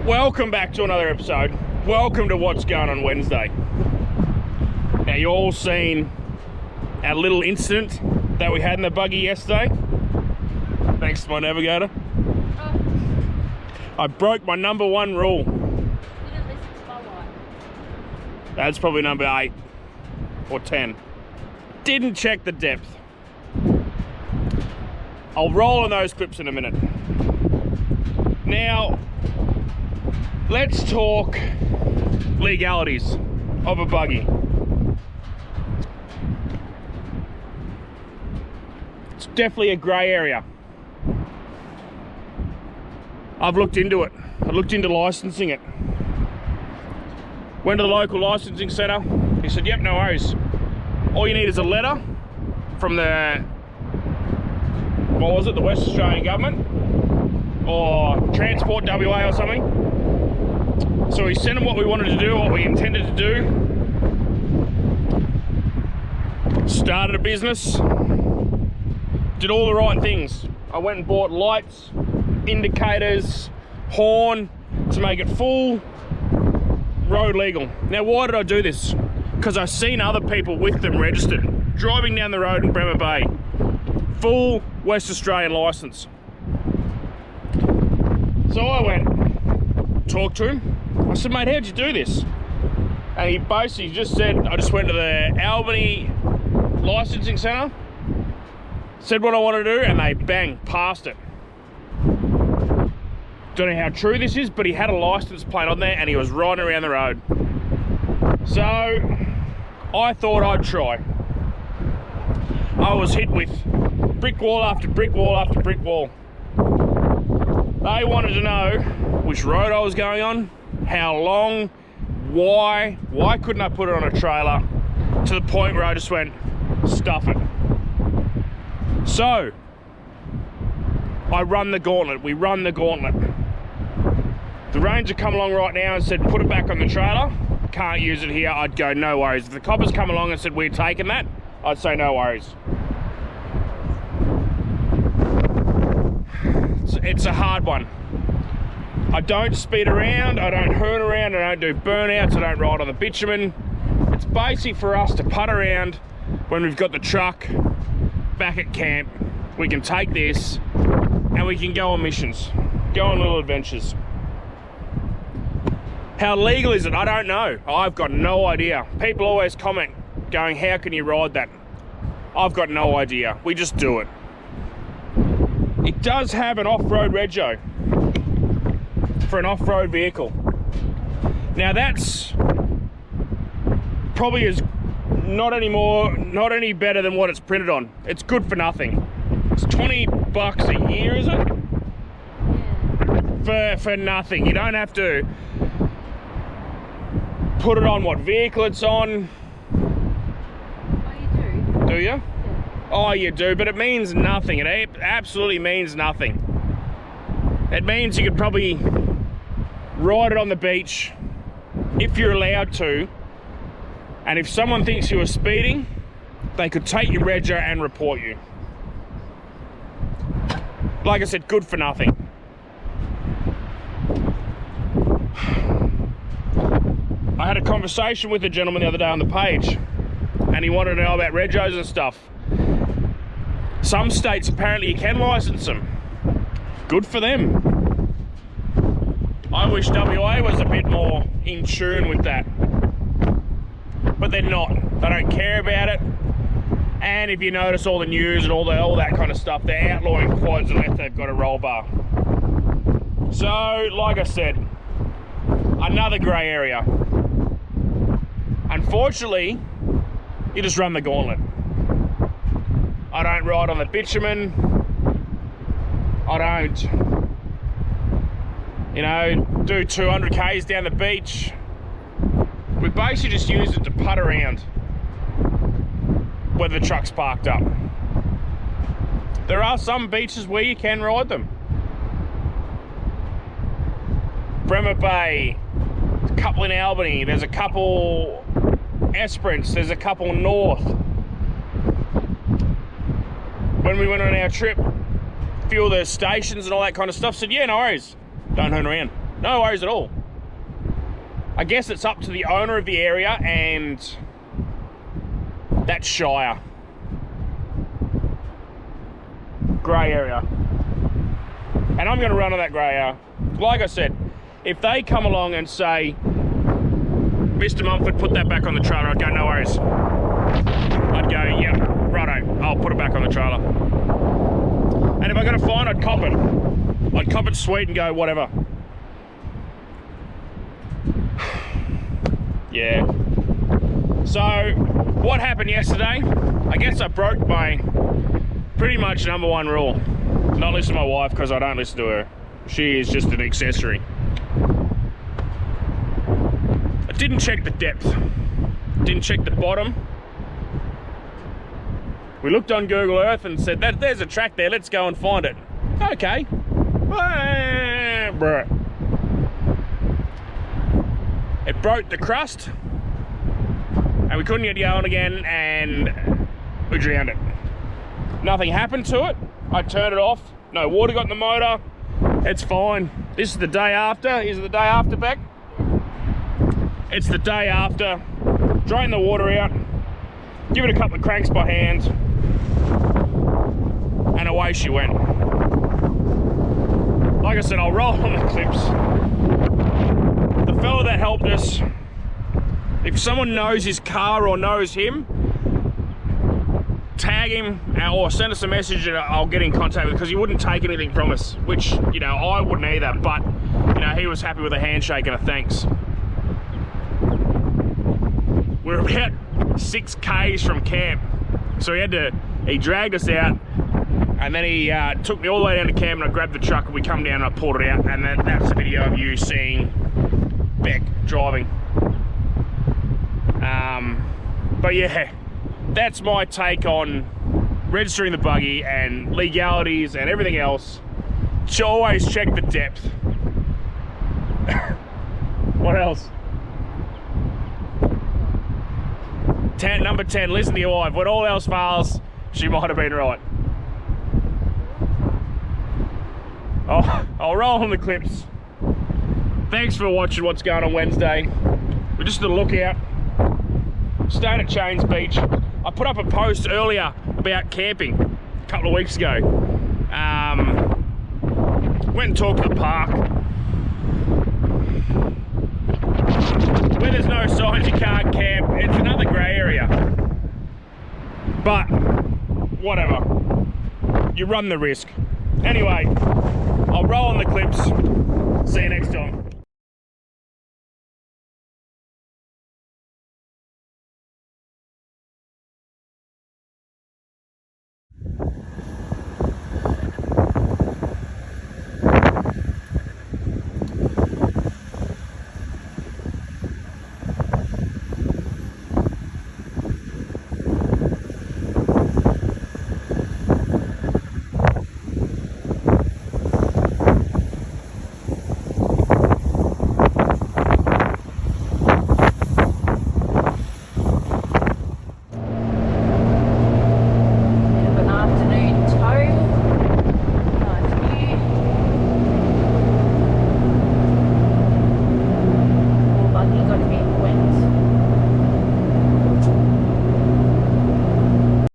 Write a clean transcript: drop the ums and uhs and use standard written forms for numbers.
Welcome back to another episode. Welcome to What's Going On Wednesday. Now, you all seen our little incident that we had in the buggy yesterday. Thanks to my navigator. I broke my number one rule. Didn't listen to my wife. That's probably number 8 or 10. Didn't check the depth. I'll roll on those clips in a minute. Now, let's talk legalities of a buggy. It's definitely a grey area. I've looked into it. I looked into licensing it. Went to the local licensing centre. He said, yep, no worries. All you need is a letter from the, what was it, the West Australian government? Or Transport WA or something. So we sent them what we wanted to do, what we intended to do. Started a business. Did all the right things. I went and bought lights, indicators, horn to make it full road legal. Now, why did I do this? Because I've seen other people with them registered, driving down the road in Bremer Bay. Full West Australian licence. So I went, talked to him. I said, mate, how'd you do this? And he basically just said, I just went to the Albany licensing centre, said what I wanted to do, and they bang, passed it. Don't know how true this is, but he had a licence plate on there and he was riding around the road. So I thought I'd try. I was hit with brick wall after brick wall after brick wall. They wanted to know which road I was going on, how long, why couldn't I put it on a trailer, to the point where I just went, stuff it. So I run the gauntlet, we run the gauntlet. The ranger come along right now and said, put it back on the trailer, can't use it here. I'd go, no worries. If the coppers come along and said, we're taking that, I'd say, no worries. It's a hard one. I don't speed around, I don't hoon around, I don't do burnouts, I don't ride on the bitumen. It's basically for us to putt around when we've got the truck back at camp. We can take this and we can go on missions, go on little adventures. How legal is it? I don't know. I've got no idea. People always comment going, how can you ride that? I've got no idea. We just do it. It does have an off-road rego for an off-road vehicle. Now that's probably not any better than what it's printed on. It's good for nothing. It's $20 a year, is it? Yeah. For nothing. You don't have to put it on what vehicle it's on. Oh, you do? Do you? Yeah. Oh, you do, but it means nothing. It absolutely means nothing. It means you could probably ride it on the beach if you're allowed to, and if someone thinks you were speeding, they could take your rego and report you. Like I said, good for nothing. I had a conversation with a gentleman the other day on the page, and he wanted to know about regos and stuff. Some states, apparently you can license them. Good for them. I wish WA was a bit more in tune with that. But they're not. They don't care about it. And if you notice all the news and all that kind of stuff, they're outlawing quads unless they've got a roll bar. So, like I said, another grey area. Unfortunately, you just run the gauntlet. I don't ride on the bitumen. I don't, do 200 Ks down the beach. We basically just use it to putt around when the truck's parked up. There are some beaches where you can ride them. Bremer Bay, a couple in Albany, there's a couple Esperance, there's a couple north. When we went on our trip, a few of the stations and all that kind of stuff said, yeah, no worries, don't hoon around. No worries at all. I guess it's up to the owner of the area, and that's Shire. Grey area. And I'm going to run on that grey area. Like I said, if they come along and say, Mr. Mumford, put that back on the trailer, I'd go, no worries. I'd go, yeah, righto, I'll put it back on the trailer. And if I got a fine, I'd cop it. I'd cop it sweet and go, whatever. Yeah. So, what happened yesterday? I guess I broke my pretty much #1 rule. Not listen to my wife, because I don't listen to her. She is just an accessory. I didn't check the depth. Didn't check the bottom. We looked on Google Earth and said, there's a track there, let's go and find it. Okay. Bruh. It broke the crust, and we couldn't get going again, and we drowned it. Nothing happened to it. I turned it off. No water got in the motor. It's fine. This is the day after. Is it the day after, Beck? It's the day after. Drain the water out. Give it a couple of cranks by hand. And away she went. Like I said, I'll roll on the clips. The fella that helped us, if someone knows his car or knows him, tag him or send us a message and I'll get in contact with him, because he wouldn't take anything from us, which, you know, I wouldn't either, but, you know, he was happy with a handshake and a thanks. We're about 6 Ks from camp, so he dragged us out, and then he took me all the way down to camp, and I grabbed the truck and we come down and I pulled it out, and that's a video of you seeing Beck driving. But yeah, that's my take on registering the buggy and legalities and everything else. Always check the depth. What else? Number 10, listen to your wife. When all else fails, she might have been right. I'll roll on the clips. Thanks for watching What's Going On Wednesday. We're just on the lookout. Staying at Chains Beach. I put up a post earlier about camping a couple of weeks ago. Went and talked to the park. Where there's no signs you can't camp, it's another grey area. But, whatever. You run the risk. Anyway, I'll roll on the clips. See you next time.